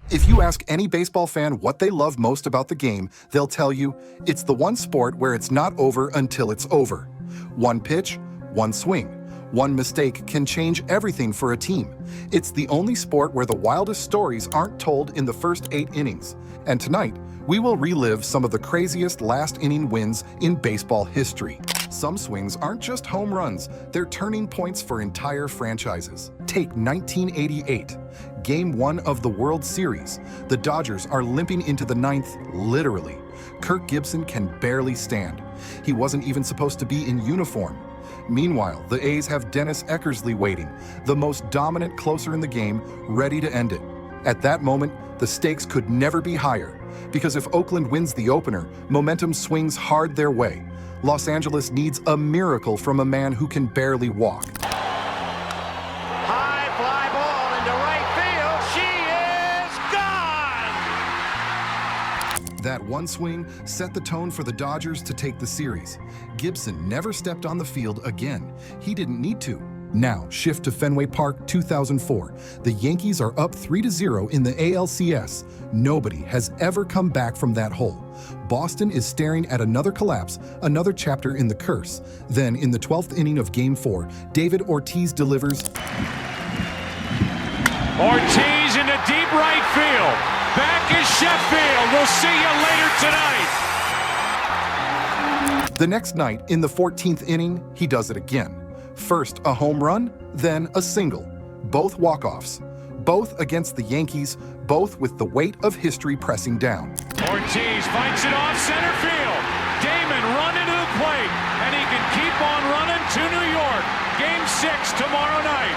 If you ask any baseball fan what they love most about the game, they'll tell you it's the one sport where it's not over until it's over. One pitch, one swing. One mistake can change everything for a team. It's the only sport where the wildest stories aren't told in the first 8 innings. And tonight, we will relive some of the craziest last-inning wins in baseball history. Some swings aren't just home runs, they're turning points for entire franchises. Take 1988, Game 1 of the World Series. The Dodgers are limping into the 9th, literally. Kirk Gibson can barely stand. He wasn't even supposed to be in uniform. Meanwhile, the A's have Dennis Eckersley waiting, the most dominant closer in the game, ready to end it. At that moment, the stakes could never be higher, because if Oakland wins the opener, momentum swings hard their way. Los Angeles needs a miracle from a man who can barely walk. High fly ball into right field. She is gone! That one swing set the tone for the Dodgers to take the series. Gibson never stepped on the field again. He didn't need to. Now, shift to Fenway Park 2004. The Yankees are up 3-0 in the ALCS. Nobody has ever come back from that hole. Boston is staring at another collapse, another chapter in the curse. Then, in the 12th inning of Game 4, David Ortiz delivers. Ortiz into deep right field. Back is Sheffield. We'll see you later tonight. The next night, in the 14th inning, he does it again. First a home run, then a single. Both walk-offs. Both against the Yankees, both with the weight of history pressing down. Ortiz fights it off center field. Damon running to the plate, and he can keep on running to New York. Game 6 tomorrow night.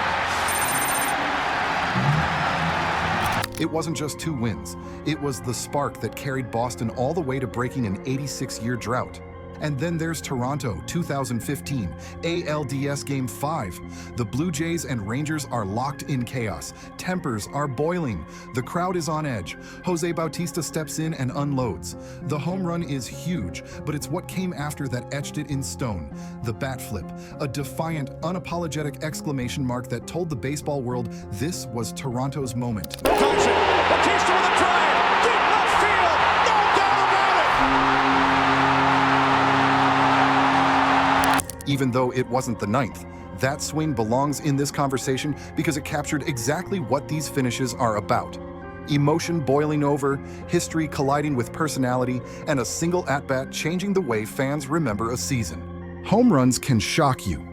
It wasn't just 2 wins. It was the spark that carried Boston all the way to breaking an 86-year drought. And then there's Toronto, 2015, ALDS Game 5. The Blue Jays and Rangers are locked in chaos. Tempers are boiling. The crowd is on edge. Jose Bautista steps in and unloads. The home run is huge, but it's what came after that etched it in stone. The bat flip, a defiant, unapologetic exclamation mark that told the baseball world this was Toronto's moment. Bautista with a drive. Deep left field. No doubt about it. Even though it wasn't the 9th, that swing belongs in this conversation because it captured exactly what these finishes are about. Emotion boiling over, history colliding with personality, and a single at-bat changing the way fans remember a season. Home runs can shock you,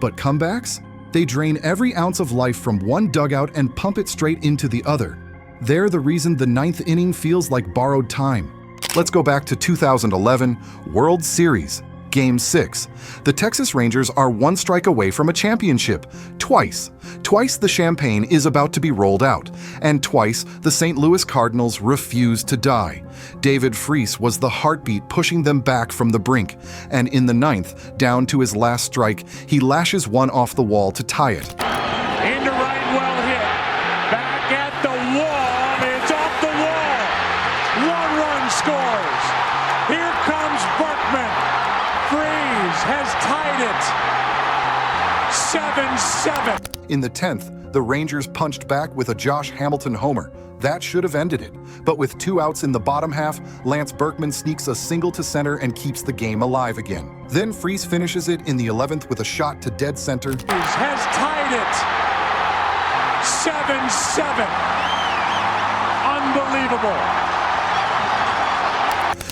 but comebacks? They drain every ounce of life from one dugout and pump it straight into the other. They're the reason the 9th inning feels like borrowed time. Let's go back to 2011, World Series. Game 6. The Texas Rangers are 1 strike away from a championship. Twice the champagne is about to be rolled out. And twice, the St. Louis Cardinals refuse to die. David Freese was the heartbeat pushing them back from the brink. And in the 9th, down to his last strike, he lashes one off the wall to tie it. Into right, well hit. Back at the wall. It's off the wall. 1 run scores. Here comes Berkman. Freese has tied it. 7-7. In the 10th, the Rangers punched back with a Josh Hamilton homer. That should have ended it. But with 2 outs in the bottom half, Lance Berkman sneaks a single to center and keeps the game alive again. Then Freese finishes it in the 11th with a shot to dead center. Has tied it. 7-7. Unbelievable.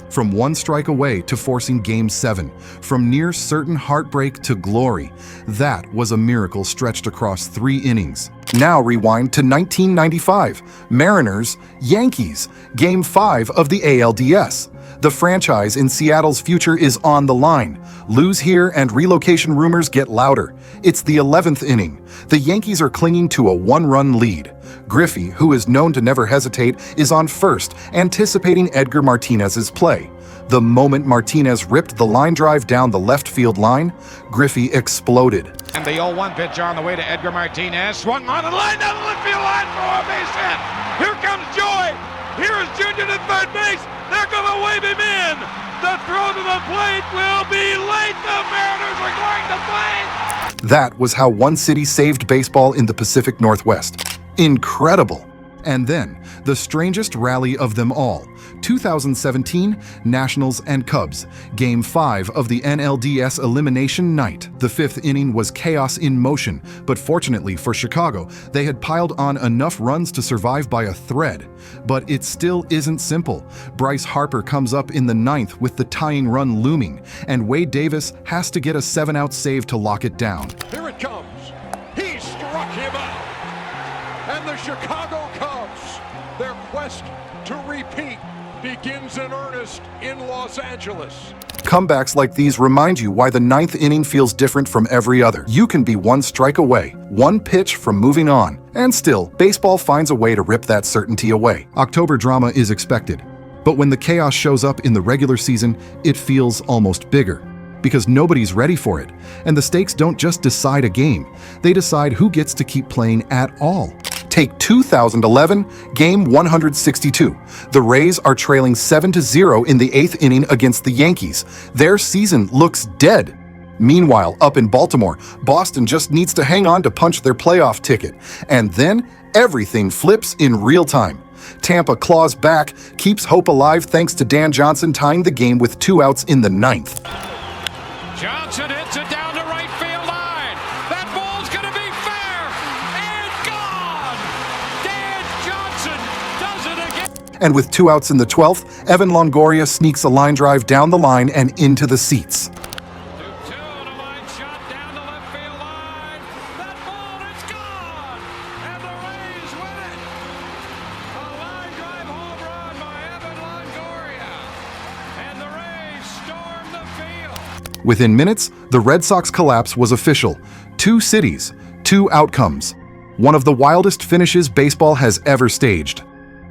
From 1 strike away to forcing Game 7, from near certain heartbreak to glory, that was a miracle stretched across 3 innings. Now rewind to 1995, Mariners, Yankees, Game 5 of the ALDS. The franchise in Seattle's future is on the line. Lose here and relocation rumors get louder. It's the 11th inning. The Yankees are clinging to a 1-run lead. Griffey, who is known to never hesitate, is on first, anticipating Edgar Martinez's play. The moment Martinez ripped the line drive down the left field line, Griffey exploded. And the 0-1 pitch on the way to Edgar Martinez. Swung on the line down the left field line for a base hit. Here comes Joy. Here is Junior to third base. They're going to wave him in. The throw to the plate will be late. The Mariners are going to play. That was how one city saved baseball in the Pacific Northwest. Incredible. And then, the strangest rally of them all, 2017 Nationals and Cubs, Game 5 of the NLDS elimination night. The fifth inning was chaos in motion, but fortunately for Chicago, they had piled on enough runs to survive by a thread. But it still isn't simple. Bryce Harper comes up in the ninth with the tying run looming, and Wade Davis has to get a 7-out save to lock it down. Here it comes. He struck him out. And the Chicago Cubs, their quest to repeat begins in earnest in Los Angeles. Comebacks like these remind you why the ninth inning feels different from every other. You can be one strike away, one pitch from moving on, and still, baseball finds a way to rip that certainty away. October drama is expected, but when the chaos shows up in the regular season, it feels almost bigger. Because nobody's ready for it, and the stakes don't just decide a game, they decide who gets to keep playing at all. Take 2011, Game 162. The Rays are trailing 7-0 in the 8th inning against the Yankees. Their season looks dead. Meanwhile, up in Baltimore, Boston just needs to hang on to punch their playoff ticket. And then, everything flips in real time. Tampa claws back, keeps hope alive thanks to Dan Johnson tying the game with 2 outs in the 9th. Johnson hits it down to right field line. That ball's going to be fair and gone. Dan Johnson does it again. And with 2 outs in the 12th, Evan Longoria sneaks a line drive down the line and into the seats. 2-2 on a line shot down the left field line. That ball is gone. And the Rays win it. A line drive home run by Evan Longoria. And the Rays storm the field. Within minutes, the Red Sox collapse was official. 2 cities, 2 outcomes. One of the wildest finishes baseball has ever staged.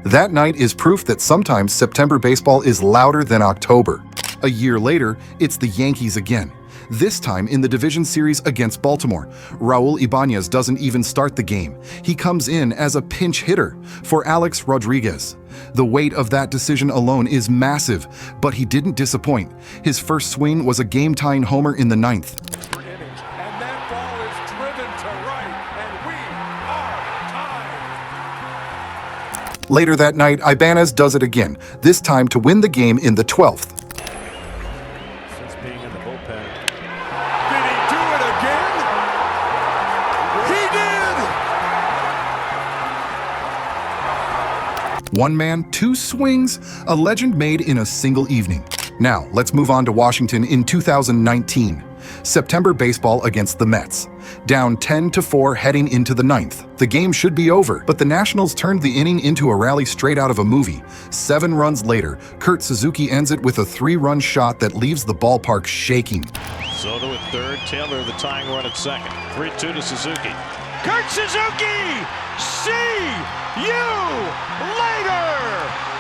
That night is proof that sometimes September baseball is louder than October. A year later, it's the Yankees again. This time in the division series against Baltimore. Raul Ibanez doesn't even start the game. He comes in as a pinch hitter for Alex Rodriguez. The weight of that decision alone is massive, but he didn't disappoint. His first swing was a game-tying homer in the 9th. Innings, and that ball is driven to right, and we are tied. Later that night, Ibanez does it again, this time to win the game in the 12th. Since being in the bullpen. Did he do it again? He did! 1 man, 2 swings, a legend made in a single evening. Now, let's move on to Washington in 2019. September baseball against the Mets. Down 10-4 heading into the 9th. The game should be over, but the Nationals turned the inning into a rally straight out of a movie. 7 runs later, Kurt Suzuki ends it with a 3-run shot that leaves the ballpark shaking. Soto at third, Taylor the tying run at second. 3-2 to Suzuki. Kurt Suzuki! See you later!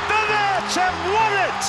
The Nats have won it!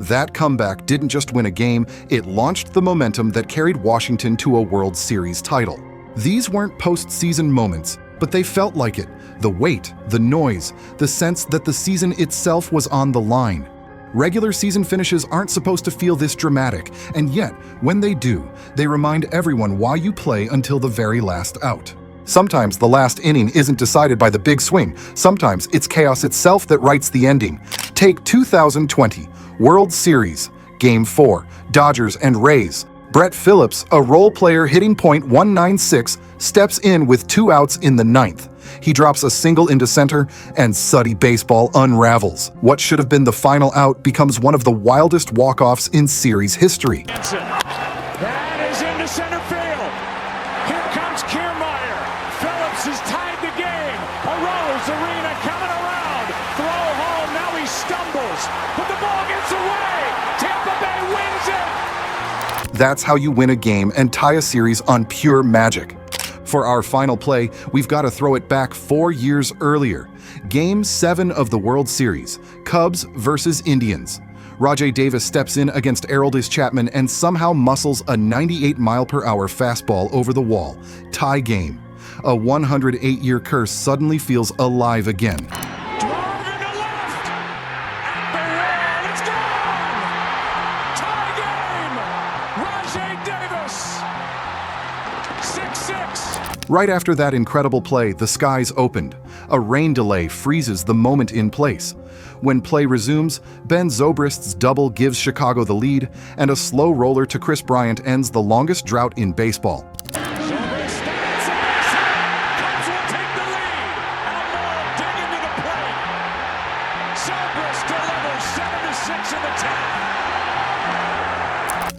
That comeback didn't just win a game, it launched the momentum that carried Washington to a World Series title. These weren't postseason moments, but they felt like it. The weight, the noise, the sense that the season itself was on the line. Regular season finishes aren't supposed to feel this dramatic, and yet, when they do, they remind everyone why you play until the very last out. Sometimes the last inning isn't decided by the big swing. Sometimes it's chaos itself that writes the ending. Take 2020, World Series, Game 4, Dodgers and Rays. Brett Phillips, a role player hitting .196, steps in with 2 outs in the 9th. He drops a single into center, and Suddy baseball unravels. What should have been the final out becomes one of the wildest walk-offs in series history. That is into center field. Here comes Kiermaier. Phillips has tied the game. Arose Arena coming around. Throw home. Now he stumbles. But the ball gets away. Tampa Bay wins it. That's how you win a game and tie a series on pure magic. For our final play, we've got to throw it back 4 years earlier. Game 7 of the World Series, Cubs versus Indians. Rajai Davis steps in against Aroldis Chapman and somehow muscles a 98-mile-per-hour fastball over the wall. Tie game. A 108-year curse suddenly feels alive again. Drive into left. At the wall. It's gone. Tie game. Rajai Davis. 6-6. Right after that incredible play, the skies opened. A rain delay freezes the moment in place. When play resumes, Ben Zobrist's double gives Chicago the lead, and a slow roller to Chris Bryant ends the longest drought in baseball. Zobrist stands and makes it. Cubs will take the lead. Almora digging to the plate. Zobrist delivers 7-6 in the 10th.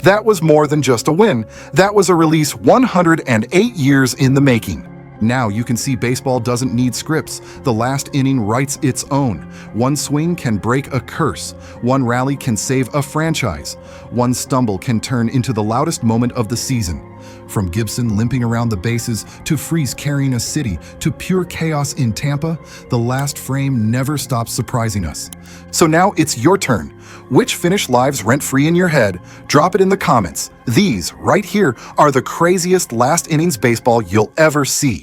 That was more than just a win. That was a release 108 years in the making. Now you can see baseball doesn't need scripts. The last inning writes its own. One swing can break a curse. One rally can save a franchise. One stumble can turn into the loudest moment of the season. From Gibson limping around the bases, to Freese carrying a city, to pure chaos in Tampa, the last frame never stops surprising us. So now it's your turn. Which finish lives rent-free in your head? Drop it in the comments. These, right here, are the craziest last innings baseball you'll ever see.